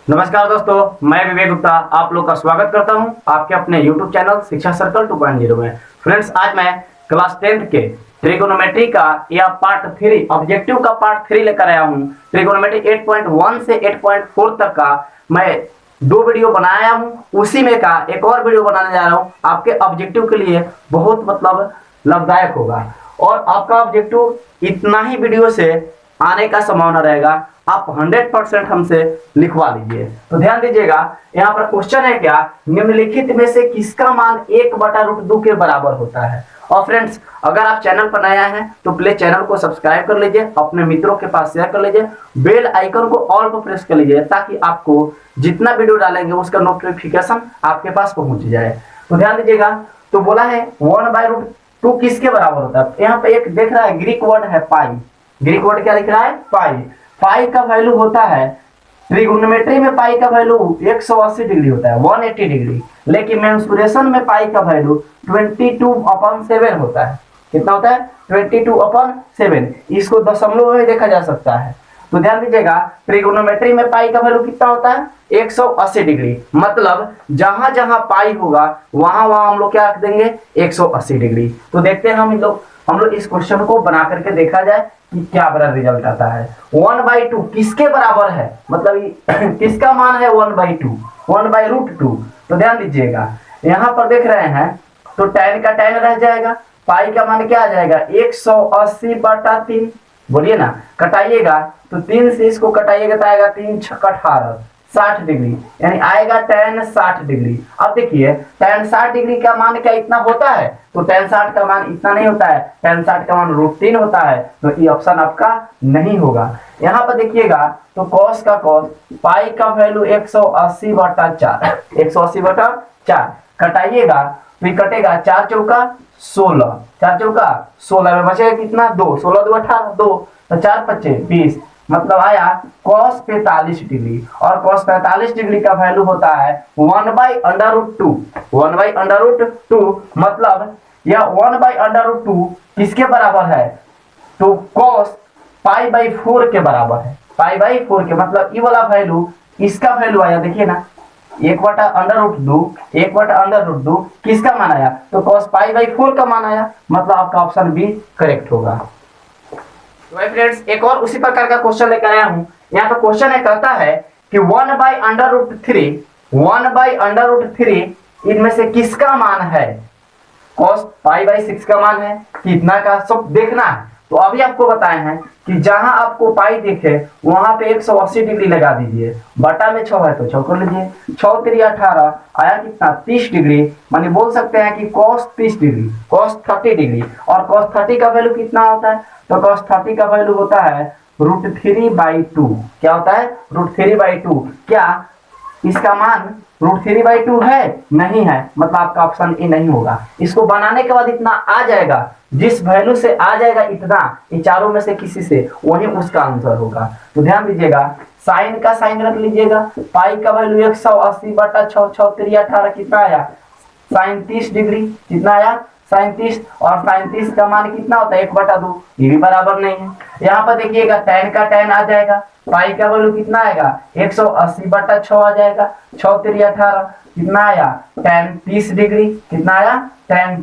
नमस्कार दोस्तों, मैं विवेक गुप्ता आप लोग का स्वागत करता हूं आपके अपने YouTube चैनल शिक्षा सर्कल 2.0 में। फ्रेंड्स, आज मैं क्लास 10th के ट्रिगोनोमेट्री का या पार्ट 3 ऑब्जेक्टिव का पार्ट 3 लेकर आया हूं। ट्रिगोनोमेट्री 8.1 से 8.4 तक का मैं 2 वीडियो बनाया हूं। उसी में का एक और वीडियो बनाने जा रहा हूं। आपके ऑब्जेक्टिव के लिए बहुत लाभदायक होगा और आपका ऑब्जेक्टिव इतना ही वीडियो से आने का संभावना रहेगा। आप 100% हमसे लिखवा लीजिए। तो ध्यान दीजिएगा, यहाँ पर क्वेश्चन है क्या, निम्नलिखित में से किसका मान 1/√2 के बराबर होता है। और फ्रेंड्स, अगर आप चैनल पर नया हैं तो प्लीज चैनल को सब्सक्राइब कर लीजिए, अपने मित्रों के पास शेयर कर लीजिए, बेल आइकन को ऑल पर प्रेस कर लीजिए ताकि आपको जितना वीडियो डालेंगे उसका नोटिफिकेशन आपके पास पहुंच जाए। तो ध्यान दीजिएगा, तो बोला है 1/√2 किसके बराबर होता है। यहाँ पे एक देख रहा है ग्रीक वर्ड है पाई। ग्रीक वर्ड क्या लिख रहा है, पाई। पाई का वैल्यू होता है, ट्रिगोनोमेट्री में पाई का वैल्यू 180 डिग्री होता है, 180 डिग्री। लेकिन मेंसुरेशन में पाई का वैल्यू 22/7 होता है। कितना होता है, 22/7। इसको दशमलव में देखा जा सकता है। तो ध्यान दीजिएगा, ट्रिगोनोमेट्री में पाई का वैल्यू कितना होता है, 180 डिग्री। मतलब जहां जहां पाई होगा वहां वहां हम लोग क्या रख देंगे, 180 डिग्री। तो देखते हैं हम लोग इस क्वेश्चन को बना करके देखा जाए कि क्या बड़ा रिजल्ट आता है। 1/2 किसके बराबर है, मतलब किसका मान है 1/2, 1/√2। तो ध्यान दीजिएगा, यहाँ पर देख रहे हैं तो tan का tan रह जाएगा, पाई का मान क्या आ जाएगा 180/3। बोलिए ना, कटाइएगा तो 3 से इसको कटाइएगा तो आएगा 3 × 18 60 डिग्री, यानी आएगा tan 60 डिग्री। अब देखिए tan 60 डिग्री का मान क्या इतना होता है, तो tan 60 का मान इतना नहीं होता है, tan 60 का मान √3 होता है। तो ये ऑप्शन आपका नहीं होगा। यहाँ पर देखिएगा तो cos का cos, पाई का वैल्यू 180/4, 180/4 कटाइएगा तो ये कटेगा 4 चौका 16, 4 चौका 16 में बचेगा कितना 2, 16 2 18 2, तो 4 5 20, मतलब आया cos 45 डिग्री। और cos 45 डिग्री का वैल्यू होता है 1/√2, 1/√2। मतलब यह 1/√2 किसके बराबर है, तो cos π/4 के बराबर है। π/4 के मतलब ये वाला वैल्यू, इसका वैल्यू आया, देखिए ना 1/√2, 1/√2 किसका मान आया, तो cos π/4 का मान आया। मतलब आपका ऑप्शन बी करेक्ट होगा। तो भाई फ्रेंड्स, एक और उसी प्रकार का क्वेश्चन लेकर आया हूं। यहाँ पर क्वेश्चन है, कहता है कि 1/√3 इनमें से किसका मान है। cos π/6 का मान है, कितना का सब देखना है। तो अभी आपको बताए हैं कि जहां आपको पाई दिखे वहां पे 180 डिग्री लगा दीजिए, बटा में 6 है तो 6 कर लीजिए, 6 3 18 आया कितना 30 डिग्री। मानी बोल सकते हैं कि cos 30 डिग्री, cos 30 डिग्री। और cos 30 का वैल्यू कितना होता है, तो cos 30 का वैल्यू होता है √3/2। क्या होता है, √3/2। क्या इसका मान √3/2 है, नहीं है, मतलब आपका ऑप्शन ए नहीं होगा। इसको बनाने के बाद इतना आ जाएगा, जिस वैल्यू से आ जाएगा इतना, इन चारों में से किसी से, वही उसका आंसर होगा। तो ध्यान दीजिएगा, साइन का साइन रख लीजिएगा, पाई का वैल्यू 180/6, 6 3 18 कितना आया, साइन 30 डिग्री। कितना आया, साइन 30। और साइन 30 का मान कितना होता है 1/2, ये भी बराबर नहीं है। यहाँ पर देखिएगा tan का tan आ जाएगा, पाई का वैल्यू कितना आएगा 180/6 आ जाएगा, 6 3 18 कितना आया tan 30 डिग्री। कितना आया tan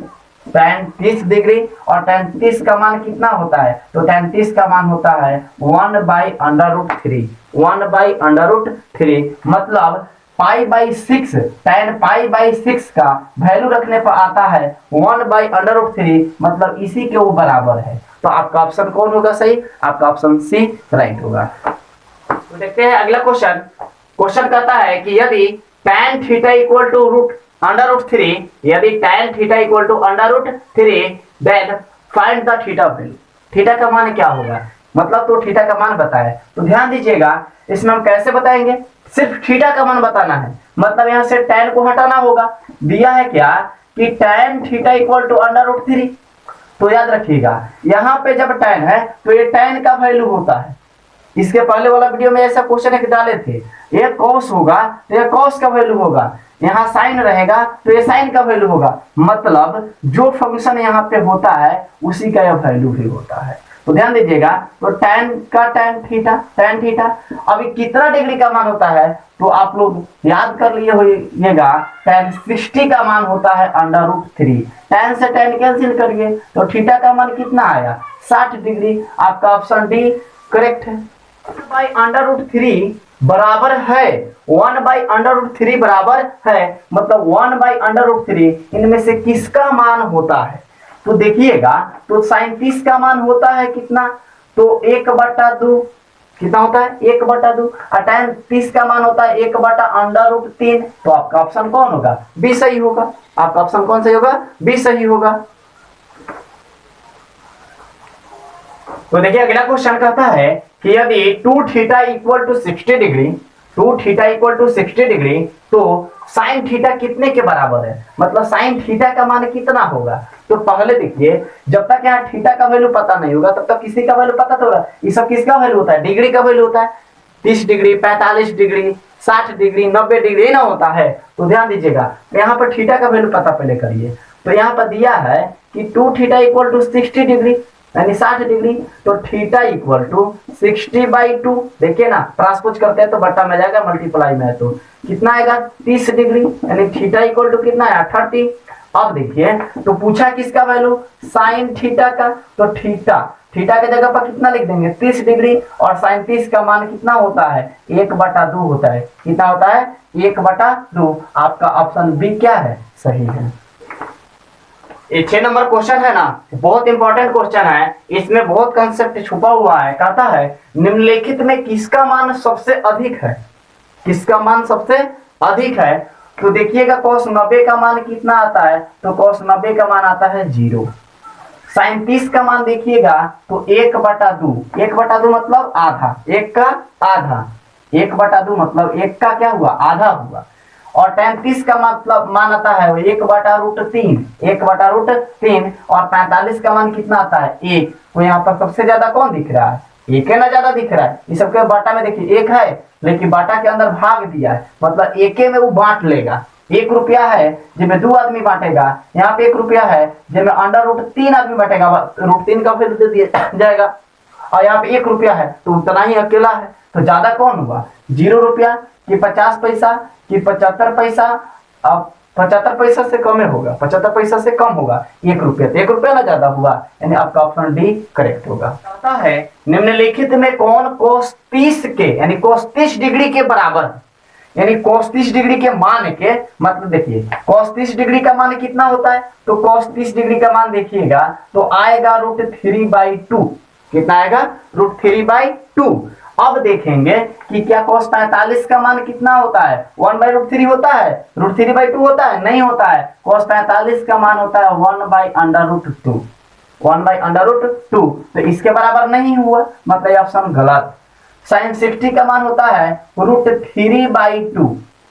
30 डिग्री। और tan 30 का मान कितना होता है, तो tan 30 का मान होता है 1/√3, 1/√3। मतलब π/6, tan π/6 का वैल्यू रखने पर आता है 1/√3, मतलब इसी के वो बराबर है। तो आपका ऑप्शन कौन होगा सही, आपका ऑप्शन सी राइट होगा। तो देखते हैं अगला क्वेश्चन। क्वेश्चन कहता है कि यदि tan θ √3, यदि tan θ √3, then find the theta value. Theta का मान क्या होगा, मतलब तो थीटा का मान बताए। तो ध्यान दीजिएगा, इसमें हम कैसे बताएंगे, सिर्फ थीटा का मान बताना है। मतलब यहाँ से tan को हटाना होगा। दिया है क्या कि tan θ √3, तो याद रखिएगा यहाँ पे जब tan है तो ये tan का वैल्यू होता है। इसके पहले वाला वीडियो में ऐसा क्वेश्चन एक डाले थे, ये cos होगा तो ये cos का वैल्यू होगा, यहाँ साइन रहेगा तो ये साइन का वैल्यू होगा। मतलब जो फंक्शन यहाँ पे होता है उसी का यह वैल्यू भी होता है। तो ध्यान दीजिएगा, तो tan का tan थीटा अभी कितना डिग्री का मान होता है, तो आप लोग याद कर लिए होइएगा, tan 60 का मान होता है √3। tan से tan कैंसिल करिए तो थीटा का मान कितना आया, 60 डिग्री। आपका ऑप्शन डी करेक्ट है। 1/√3 बराबर है 1/√3 बराबर है, मतलब 1/√3 इनमें से किसका मान होता है, तो देखिएगा, तो sin 30 का मान होता है कितना, तो 1/2 कितना होता है 1/2, और tan 30 का मान होता है 1/√3। तो आपका ऑप्शन कौन होगा, बी सही होगा। आपका ऑप्शन कौन सही होगा, बी सही होगा। तो देखिए अगला क्वेश्चन कहता है कि यदि 2θ = 60 डिग्री, 2θ = 60 डिग्री, तो sin थीटा कितने के बराबर है, मतलब sin थीटा का मान कितना होगा। तो पहले देखिए, जब तक यहाँ थीटा का वैल्यू पता नहीं होगा तब तक किसी का वैल्यू पता तो होगा। ये सब किसका वैल्यू होता है, डिग्री का वैल्यू होता है। 30 डिग्री, 45 डिग्री, 60 डिग्री, 90 डिग्री ना होता है। तो ध्यान दीजिएगा, यहाँ पर थीटा का वैल्यू पता पहले करिए। तो यहाँ पर दिया है कि 2θ = 60 डिग्री यानी 60 डिग्री, तो थीटा = 60/2। देखिए ना, ट्रांसपोज करते हैं तो बट्टा में जाएगा, मल्टीप्लाई में है तो कितना आएगा 30 डिग्री, यानी थीटा = कितना है 30। अब देखिए, तो पूछा किसका वैल्यू, साइन थीटा का, तो थीटा के जगह पर कितना लिख देंगे 30 डिग्री, और साइन 30 का मान कितना होता है 1/2 होता है। कितना होता है 1/2। आपका ऑप्शन बी क्या है, सही है। ये 6 नंबर क्वेश्चन है ना, बहुत इंपॉर्टेंट क्वेश्चन है, इसमें बहुत कंसेप्ट छुपा हुआ है। कहता है निम्नलिखित में किसका मान सबसे अधिक है, किसका मान सबसे अधिक है। तो देखिएगा cos 90 का मान कितना आता है, तो cos 90 का मान आता है 0। sin 30 का मान देखिएगा तो 1/2, 1/2 मतलब आधा, 1 का आधा, 1/2 मतलब 1 का क्या हुआ, आधा हुआ। और tan 30 का मतलब मान आता है 1/√3, 1/√3, और 45 का मान कितना आता है 1। तो यहाँ पर सबसे ज्यादा कौन दिख रहा है, एक है ना, ज्यादा दिख रहा है। इस सबके बाटा में देखिए 1 है, लेकिन बाटा के अंदर भाग दिया है, मतलब एक में वो बांट लेगा। 1 रुपया है जिसमें 2 आदमी बांटेगा, यहाँ पे 1 रुपया है जिसमें √3 आदमी बांटेगा, √3 का फिर दे दिया जाएगा। और यहाँ पे 1 रुपया है तो उतना ही अकेला है, तो ज्यादा कौन हुआ, 0 रुपया कि 50 पैसा कि 75 पैसा। अब 75 पैसा से कम होगा, 75 पैसा से कम होगा 1 रुपया, तो 1 रुपया ना ज्यादा हुआ, यानी आपका ऑप्शन डी करेक्ट होगा। कहता है निम्नलिखित में कौन cos 30 के यानी cos 30 डिग्री के बराबर, यानी cos 30 डिग्री के मान के, मतलब देखिए cos 30 डिग्री का मान कितना होता है, तो cos 30 डिग्री का मान देखिएगा तो आएगा √3/2। कितना आएगा, √3/2। अब देखेंगे कि क्या cos 45 का मान कितना होता है, 1/√3 होता है, √3/2 होता है, नहीं होता है। cos 45 का मान होता है 1/√2, 1/√2, तो इसके बराबर नहीं हुआ, मतलब ऑप्शन गलत। sin 60 का मान होता है √3/2,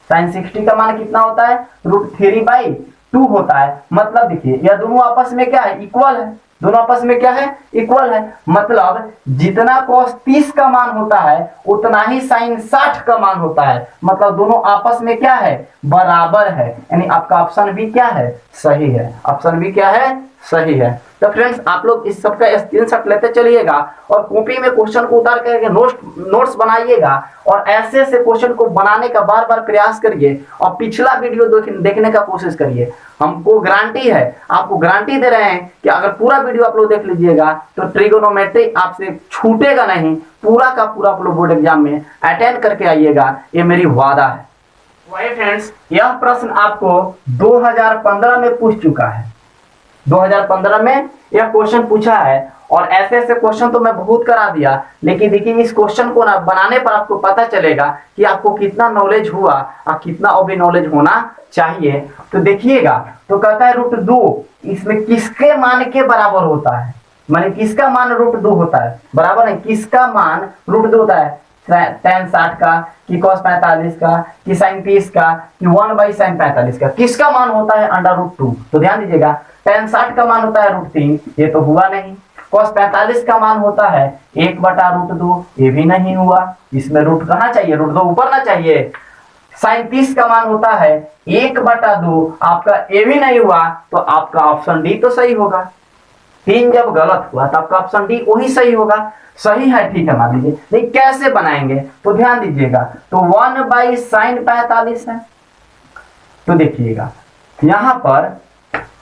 sin 60 का मान कितना होता है, √3/2 होता है। मतलब देखिए यह दोनों आपस में क्या है, इक्वल है, दोनों आपस में क्या है, इक्वल है। मतलब जितना cos 30 का मान होता है उतना ही sin 60 का मान होता है, मतलब दोनों आपस में क्या है, बराबर है, यानी आपका ऑप्शन बी क्या है, सही है। ऑप्शन बी क्या है, सही है। तो फ्रेंड्स आप लोग इस सब का स्क्रीनशॉट लेते चलिएगा और कॉपी में क्वेश्चन को उतार करके नोट्स बनाइएगा, और ऐसे ऐसे क्वेश्चन को बनाने का बार बार प्रयास करिए, और पिछला वीडियो देखने का कोशिश करिए। हमको गारंटी है, आपको गारंटी दे रहे हैं कि अगर पूरा वीडियो आप लोग देख लीजिएगा तो ट्रिगोनोमेट्री आपसे छूटेगा नहीं, पूरा का पूरा आप लोग बोर्ड एग्जाम में अटेंड करके आइएगा, ये मेरी वादा है। वही फ्रेंड्स, यह प्रश्न आपको 2015 में पूछ चुका है, 2015 में यह क्वेश्चन पूछा है, और ऐसे ऐसे क्वेश्चन तो मैं बहुत करा दिया, लेकिन देखिए इस क्वेश्चन को ना बनाने पर आपको पता चलेगा कि आपको कितना नॉलेज हुआ और कितना अभी नॉलेज होना चाहिए। तो देखिएगा, तो कहता है √2 इसमें किसके मान के बराबर होता है, माने किसका मान √2 होता है, बराबर है किसका मान √2 होता है, tan 60 का कि cos 45 का कि sin 30 का कि 1/sin 45 का, किसका मान होता है √2। तो ध्यान दीजिएगा, tan 60 का मान होता है √3, ये तो हुआ नहीं। cos 45 का मान होता है 1/√2, ये भी नहीं हुआ, इसमें रूट कहाँ चाहिए, √2 ऊपर ना चाहिए। sin 30 का मान होता है 1/2, आपका ये भी नहीं हुआ, तो आपका ऑप्शन डी तो सही होगा। 3 जब गलत हुआ तो आपका ऑप्शन डी वही सही होगा। सही है, ठीक है मान लीजिए। नहीं कैसे बनाएंगे तो ध्यान दीजिएगा, तो 1/sin45 है। तो देखिएगा यहाँ पर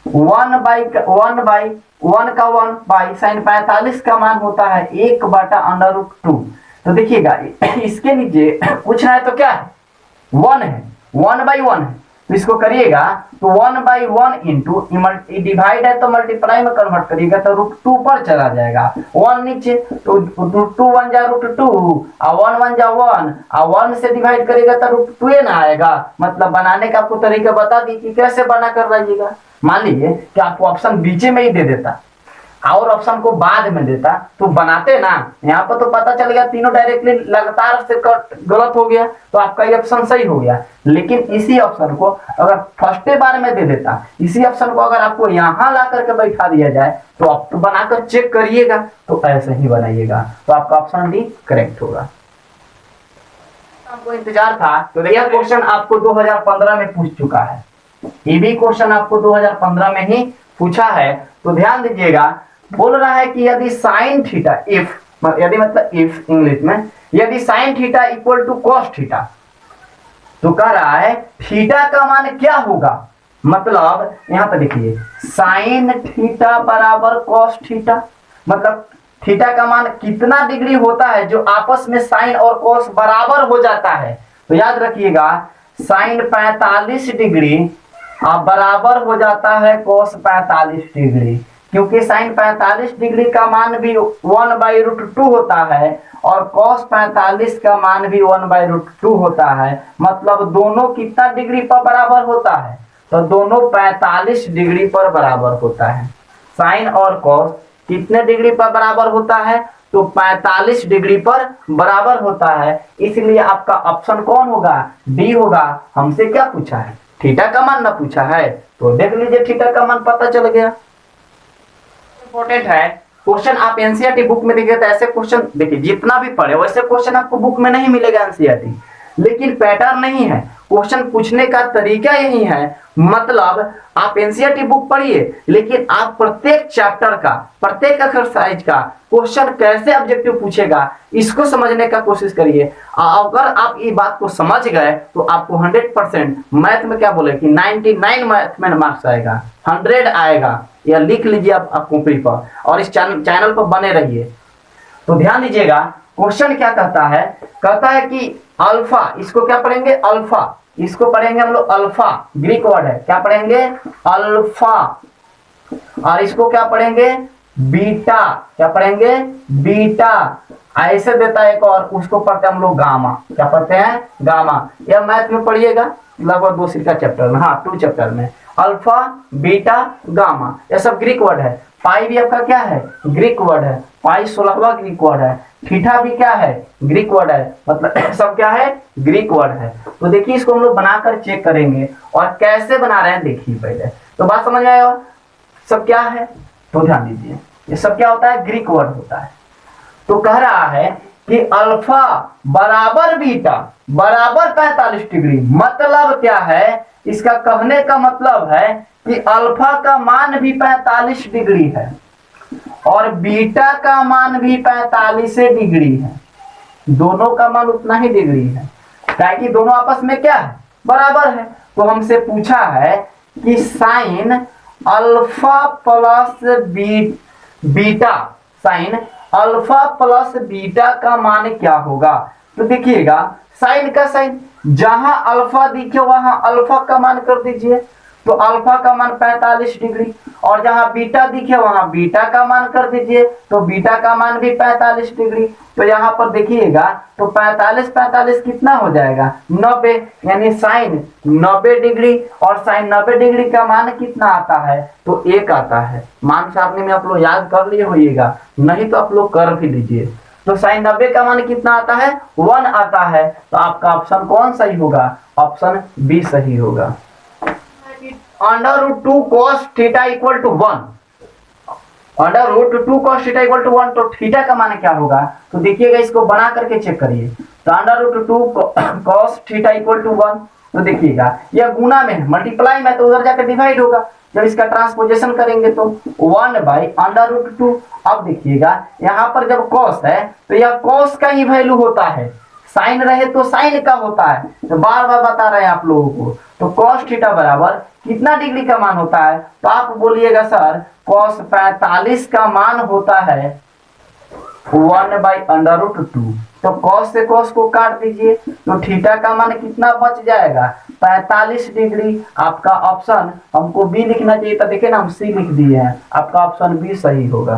1/1 का मान होता है 1/√2। तो देखिएगा इसके नीचे कुछ ना है तो क्या है, 1 है, 1/1 है। तो इसको करिएगा तो 1/1 इंटू डिवाइड है तो मल्टीप्लाई में कन्वर्ट करिएगा तो √2 पर चला जाएगा। 1 नीचे तो √2 1 जा √2 और 1 1 जा 1 और 1 से डिवाइड करेगा तो √2 ना आएगा। मतलब बनाने का आपको तरीका बता दी कि कैसे बना कर रहिएगा। मान लीजिए कि आपको ऑप्शन बीचे में ही दे देता और ऑप्शन को बाद में देता तो बनाते ना, यहाँ पर तो पता चल गया तीनों डायरेक्टली लगातार से गलत हो गया तो आपका ये ऑप्शन सही हो गया। लेकिन इसी ऑप्शन को अगर फर्स्ट बार में दे देता, इसी ऑप्शन को अगर आपको यहाँ ला करके बैठा दिया जाए तो आप तो बनाकर चेक करिएगा तो ऐसे ही बनाइएगा तो आपका ऑप्शन डी करेक्ट होगा। आपको इंतजार था तो यह क्वेश्चन आपको 2015 में पूछ चुका है। ये भी क्वेश्चन आपको 2015 में ही पूछा है। तो ध्यान दीजिएगा, बोल रहा है कि यदि साइन थीटा इफ इंग्लिश में यदि sine theta equal to cos theta, तो कह रहा है थीटा का मान क्या होगा। मतलब यहां पर देखिए साइन थीटा बराबर कॉस थीटा, मतलब थीटा का मान कितना डिग्री होता है जो आपस में साइन और कॉस बराबर हो जाता है। तो याद रखिएगा साइन 45 डिग्री बराबर हो जाता है कॉस 45 डिग्री, क्योंकि साइन 45 डिग्री का मान भी 1/√2 होता है और कॉस 45 का मान भी 1/√2 होता है। मतलब दोनों कितना डिग्री पर बराबर होता है, तो दोनों 45 डिग्री पर बराबर होता है। साइन और कॉस कितने डिग्री पर बराबर होता है, तो 45 डिग्री पर बराबर होता है। इसलिए आपका ऑप्शन कौन होगा, डी होगा। हमसे क्या पूछा है, थीटा का मान ना पूछा है, तो देख लीजिए थीटा का मान पता चल गया। इंपॉर्टेंट है क्वेश्चन, आप एनसीईआरटी बुक में देखिए तो ऐसे क्वेश्चन देखिए जितना भी पढ़े वैसे क्वेश्चन आपको बुक में नहीं मिलेगा एनसीईआरटी, लेकिन पैटर्न नहीं है, क्वेश्चन पूछने का तरीका यही है। मतलब आप एनसीईआरटी बुक पढ़िए लेकिन आप प्रत्येक चैप्टर का प्रत्येक एक्सरसाइज का क्वेश्चन कैसे ऑब्जेक्टिव पूछेगा इसको समझने का कोशिश करिए। अगर आप ये बात को समझ गए तो आपको 100% मैथ में क्या बोले कि 99 मैथ में मार्क्स आएगा, 100 आएगा। या लिख लीजिए आप कॉपी पर और इस चैनल पर बने रहिए। तो ध्यान दीजिएगा क्वेश्चन क्या कहता है, कहता है कि अल्फा, इसको क्या पढ़ेंगे अल्फा, इसको पढ़ेंगे हम लोग अल्फा, ग्रीक वर्ड है, क्या पढ़ेंगे अल्फा। और इसको क्या पढ़ेंगे बीटा, क्या पढ़ेंगे बीटा। ऐसे देता है एक और, उसको पढ़ते हैं हम लोग गामा, क्या पढ़ते हैं गामा। यह मैथ में पढ़िएगा लगभग 2 का चैप्टर में, हाँ 2 चैप्टर में। अल्फा बीटा गामा यह सब ग्रीक वर्ड है। पाई भी आपका क्या है ग्रीक वर्ड है, पाई 16वां ग्रीक वर्ड है। थीटा भी क्या है ग्रीक वर्ड है, मतलब सब क्या है ग्रीक वर्ड है। तो देखिए इसको हम लोग बनाकर चेक करेंगे और कैसे बना रहे हैं देखिए पहले, तो बात समझ में आएगा सब क्या है। तो ध्यान दीजिए ये सब क्या होता है ग्रीक वर्ड होता है। तो कह रहा है कि अल्फा बराबर बीटा बराबर 45 डिग्री, मतलब क्या है, इसका कहने का मतलब है कि अल्फा का मान भी 45 डिग्री है और बीटा का मान भी 45 डिग्री है। दोनों का मान उतना ही डिग्री है, ताकि दोनों आपस में क्या है बराबर है। तो हमसे पूछा है कि sine alpha plus beta, sine alpha plus beta का मान क्या होगा। तो देखिएगा साइन का साइन, जहां अल्फा दिखे वहां अल्फा का मान कर दीजिए, तो अल्फा का मान 45 डिग्री, और जहां बीटा दिखे वहां बीटा का मान कर दीजिए, तो बीटा का मान भी 45 डिग्री। तो यहाँ पर देखिएगा तो 45 कितना हो जाएगा 90, यानी साइन 90 डिग्री और साइन 90 डिग्री का मान कितना आता है, तो 1 आता है। मान सारणी में आप लोग याद कर लिए होइएगा, नहीं तो आप लोग कर भी लीजिए। तो साइन 90 का मान कितना आता है 1 आता है। तो आपका ऑप्शन कौन सही होगा, ऑप्शन बी सही होगा। √2 cos theta equal to 1, √2 cos theta equal to 1, तो थीटा का मान क्या होगा। तो देखिएगा इसको बना करके चेक करिए। तो √2 cos थीटा इक्वल टू 1, तो देखिएगा यह गुना में मल्टीप्लाई में तो उधर जाकर डिवाइड होगा, जब इसका ट्रांसपोजिशन करेंगे तो 1/√2। अब देखिएगा यहाँ पर जब कॉस है तो यह कॉस का ही वैल्यू होता है, साइन रहे तो साइन का होता है, तो बार बार बता रहे हैं आप लोगों को। तो कॉस थीटा बराबर कितना डिग्री का मान होता है, तो आप बोलिएगा सर कॉस 45 का मान होता है 1/√2। तो कॉस से कॉस को काट दीजिए तो थीटा का मान कितना बच जाएगा, 45 डिग्री। आपका ऑप्शन हमको बी लिखना चाहिए था, देखिए ना हम सी लिख दिए हैं, आपका ऑप्शन बी सही होगा।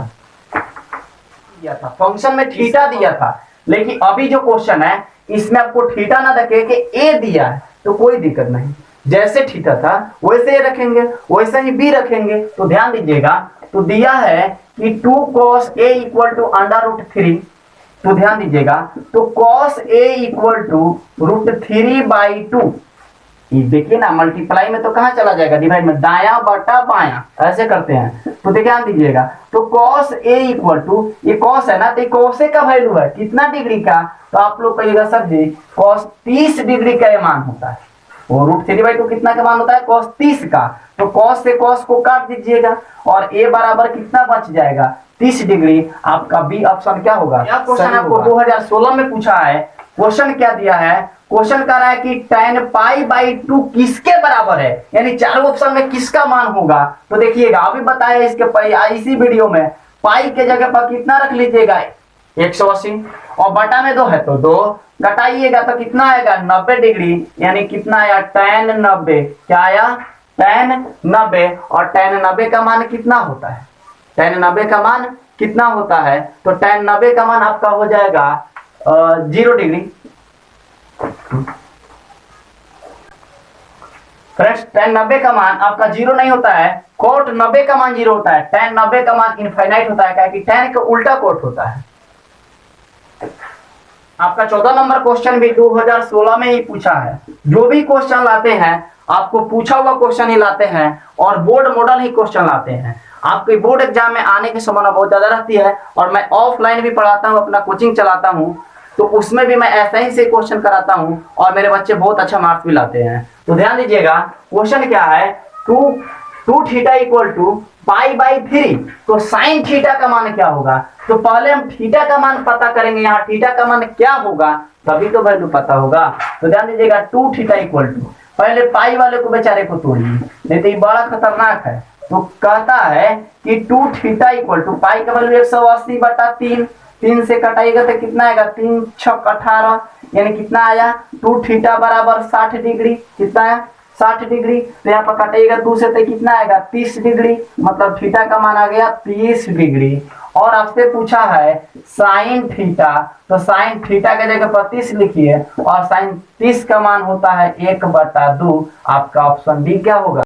दिया था फंक्शन में थीटा दिया था, लेकिन अभी जो क्वेश्चन है इसमें आपको थीटा ना रखे कि ए दिया है, तो कोई दिक्कत नहीं, जैसे थीटा था वैसे ए रखेंगे, वैसे ही बी रखेंगे। तो ध्यान दीजिएगा, तो दिया है कि 2 cos a = √3। तो ध्यान दीजिएगा, तो cos a = √3/2। ये देखिए ना, मल्टीप्लाई में तो कहाँ चला जाएगा, डिवाइड में, दाया बटा बाया ऐसे करते हैं। तो ध्यान दीजिएगा, तो cos a = ये cos है ना, तो cos a का वैल्यू है कितना डिग्री का, तो आप लोग कहिएगा सर जी cos 30 डिग्री का ये मान होता है। और √3/2 कितना का मान होता है, cos 30 का। तो cos से cos को काट दीजिएगा और a बराबर कितना बच जाएगा, 30 डिग्री। आपका बी ऑप्शन क्या होगा। यह क्वेश्चन आपको 2016 में पूछा है। क्वेश्चन क्या दिया है, क्वेश्चन कह रहा है कि tan π/2 किसके बराबर है, यानी चारों ऑप्शन में किसका मान होगा। तो देखिएगा अभी बताया इसके इसी वीडियो में, पाई के जगह पर कितना रख लीजिएगा 180 और बटा में 2 है तो 2 घटाइएगा तो कितना आएगा 90 डिग्री, यानी कितना आया tan 90। क्या आया tan 90, और tan 90 का मान कितना होता है, tan 90 का मान कितना होता है, तो tan 90 का मान आपका हो जाएगा 0 डिग्री। फ्रेंड्स tan 90 का मान आपका 0 नहीं होता है, कोट 90 का मान 0 होता है, tan 90 का मान इनफाइनाइट होता है, क्योंकि tan का उल्टा कोट होता है। आपका 14 नंबर क्वेश्चन भी 2016 में ही पूछा है। जो भी क्वेश्चन लाते हैं आपको पूछा हुआ क्वेश्चन ही लाते हैं और बोर्ड मॉडल ही क्वेश्चन लाते हैं। आपके बोर्ड एग्जाम में आने की संभावना बहुत ज्यादा रहती है, और मैं ऑफलाइन भी पढ़ाता हूँ, अपना कोचिंग चलाता हूँ, तो उसमें भी मैं ऐसा ही से क्वेश्चन कराता हूँ और मेरे बच्चे बहुत अच्छा मार्क्स भी लाते हैं। तो ध्यान दीजिएगा, क्वेश्चन क्या है, 2 थीटा = π/3। तो साइन थीटा का मान क्या होगा, तो पहले हम थीटा का मान पता करेंगे, यहाँ थीटा का मान क्या होगा तभी तो वैल्यू पता होगा। तो ध्यान दीजिएगा, 2 थीटा = पहले पाई वाले को बेचारे को तोड़िए, नहीं तो ये बड़ा खतरनाक है। तो कहता है कि 2 थीटा = पाई का वैल्यू 180/3, 3 से कटाइएगा तो कितना आएगा 3 × 6 = 18, यानी कितना आया 2 थीटा बराबर 60 डिग्री। कितना आया 60 डिग्री। तो यहाँ पर कटेगा 2 से तो कितना आएगा 30 डिग्री, मतलब थीटा का मान आ गया 30 डिग्री। और आपसे पूछा है साइन थीटा, तो साइन थीटा के जगह पर 30 लिखिए और साइन 30 का मान होता है 1/2। आपका ऑप्शन डी क्या होगा।